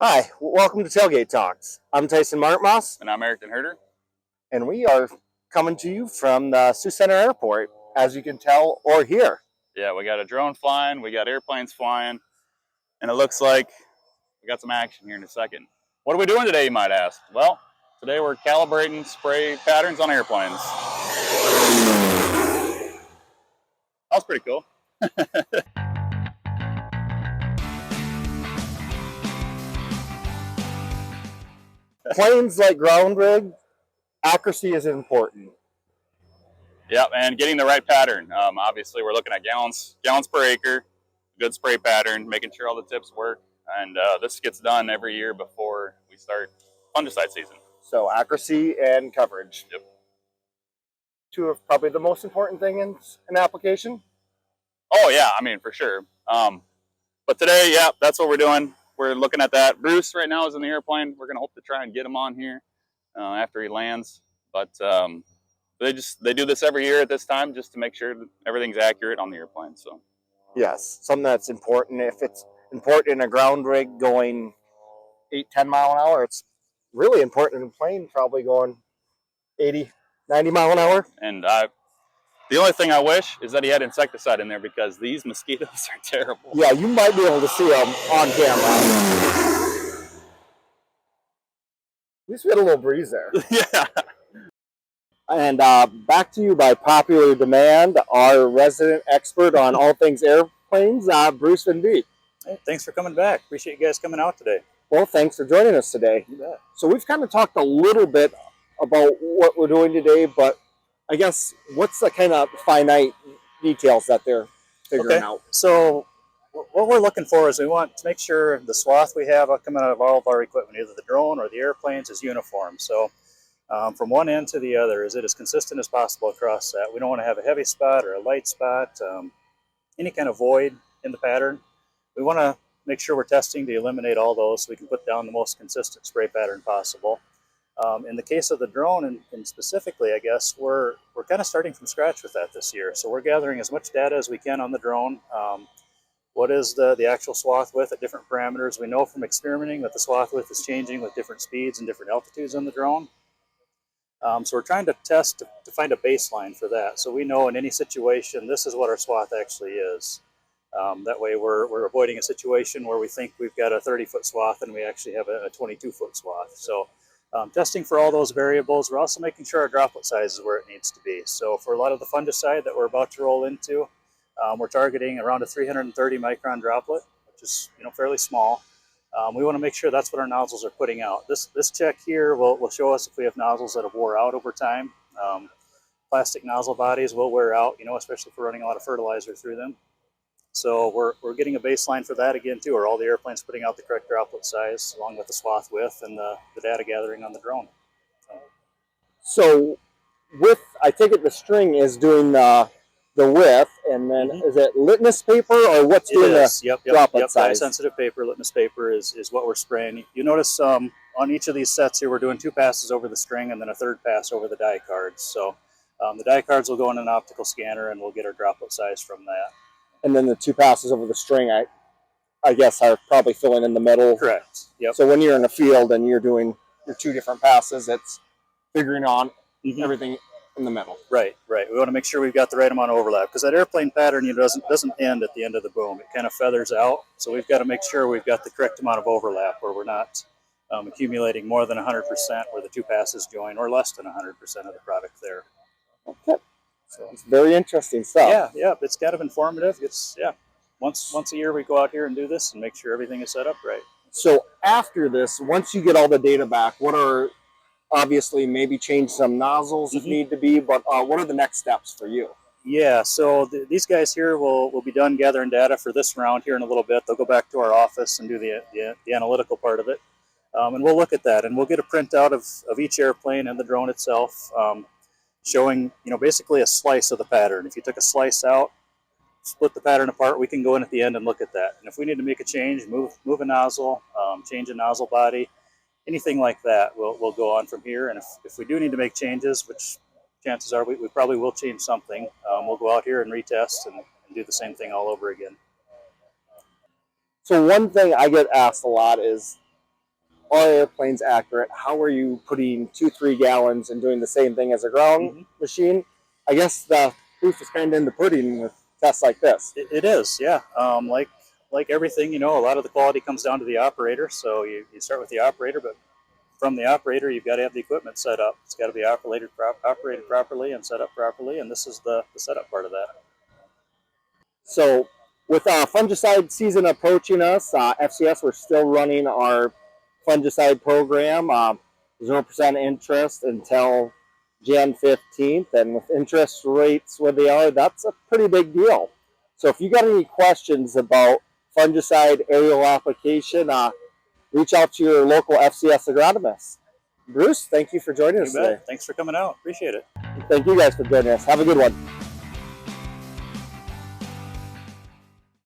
Hi, welcome to Tailgate Talks. I'm Tyson Martmoss, And I'm Aric and Herder. and we are coming to you from the Sioux Center Airport, as you can tell or hear. Yeah, we got a drone flying, we got airplanes flying, and it looks like we got some action here in a second. What are we doing today, you might ask? Well, today we're calibrating spray patterns on airplanes. That was pretty cool. Planes like ground rig, accuracy is important. Yep, and getting the right pattern. Obviously, we're looking at gallons per acre, good spray pattern, making sure all the tips work. And this gets done every year before we start fungicide season. So accuracy and coverage. Yep. Two of probably the most important thing in an application. Oh yeah, I mean for sure. But today, yeah, that's what we're doing. We're looking at that. Bruce right now is in the airplane. We're gonna hope to try and get him on here after he lands. But they do this every year at this time just to make sure that everything's accurate on the airplane. So Yes, something that's important. If it's important in a ground rig going 8-10 mile an hour, it's really important in a plane probably going 80-90 mile an hour. and the only thing I wish is that he had insecticide in there because these mosquitoes are terrible. Yeah, you might be able to see them on camera. At least we had a little breeze there. Yeah. And back to you by popular demand, our resident expert on all things airplanes, Bruce Van Beek. Hey, thanks for coming back. Appreciate you guys coming out today. Well, thanks for joining us today. You bet. So we've kind of talked a little bit about what we're doing today, but I guess what's the kind of finite details that they're figuring out? So what we're looking for is we want to make sure the swath we have coming out of all of our equipment, either the drone or the airplanes, is uniform. So from one end to the other, is it as consistent as possible across that? We don't want to have a heavy spot or a light spot, any kind of void in the pattern. We want to make sure we're testing to eliminate all those so we can put down the most consistent spray pattern possible. In the case of the drone, and specifically, I guess, we're kind of starting from scratch with that this year. So we're gathering as much data as we can on the drone. What is the actual swath width at different parameters? We know from experimenting that the swath width is changing with different speeds and different altitudes on the drone. So we're trying to test to find a baseline for that. So we know in any situation, this is what our swath actually is. That way we're avoiding a situation where we think we've got a 30-foot swath and we actually have a 22-foot swath. So testing for all those variables. We're also making sure our droplet size is where it needs to be. So for a lot of the fungicide that we're about to roll into, we're targeting around a 330 micron droplet, which is fairly small. We want to make sure that's what our nozzles are putting out. This check here will show us if we have nozzles that have wore out over time. Plastic nozzle bodies will wear out, especially if we're running a lot of fertilizer through them. So we're getting a baseline for that again too. Are all the airplanes putting out the correct droplet size along with the swath width and the data gathering on the drone? So I take it the string is doing the width, and then is it litmus paper or what's doing the droplet size? Dye-sensitive paper, litmus paper is what we're spraying. You notice on each of these sets here, we're doing 2 passes over the string and then a 3rd pass over the die cards. So the die cards will go in an optical scanner and we'll get our droplet size from that. And then the 2 passes over the string, I guess, are probably filling in the middle. Correct. Yep. So when you're in the field and you're doing your 2 different passes, it's figuring on everything in the middle. Right. We want to make sure we've got the right amount of overlap because that airplane pattern doesn't end at the end of the boom. It kind of feathers out. So we've got to make sure we've got the correct amount of overlap where we're not accumulating more than 100% where the 2 passes join or less than 100% of the product there. Okay. So it's very interesting stuff. Yeah. It's kind of informative. It's once a year we go out here and do this and make sure everything is set up right. So after this, once you get all the data back, what are obviously maybe change some nozzles if need to be, but what are the next steps for you? Yeah, so these guys here will be done gathering data for this round here in a little bit. They'll go back to our office and do the analytical part of it. And we'll look at that and we'll get a printout of each airplane and the drone itself. Showing, basically a slice of the pattern. If you took a slice out, split the pattern apart, we can go in at the end and look at that. And if we need to make a change, move a nozzle, change a nozzle body, anything like that, we'll go on from here. And if we do need to make changes, which chances are we probably will change something, we'll go out here and retest and do the same thing all over again. So one thing I get asked a lot is, are airplanes accurate? How are you putting 2-3 gallons and doing the same thing as a ground machine? I guess the proof is kind of in the pudding with tests like this. It is, yeah. Like everything, you know, a lot of the quality comes down to the operator. So you start with the operator, but from the operator, you've got to have the equipment set up. It's got to be operated properly and set up properly, and this is the setup part of that. So with fungicide season approaching us, FCS, we're still running our fungicide program. 0% interest until Jan 15th, and with interest rates where they are, that's a pretty big deal. So if you got any questions about fungicide aerial application, reach out to your local FCS agronomist. Bruce, thank you for joining us today. Thanks for coming out. Appreciate it. Thank you guys for joining us. Have a good one.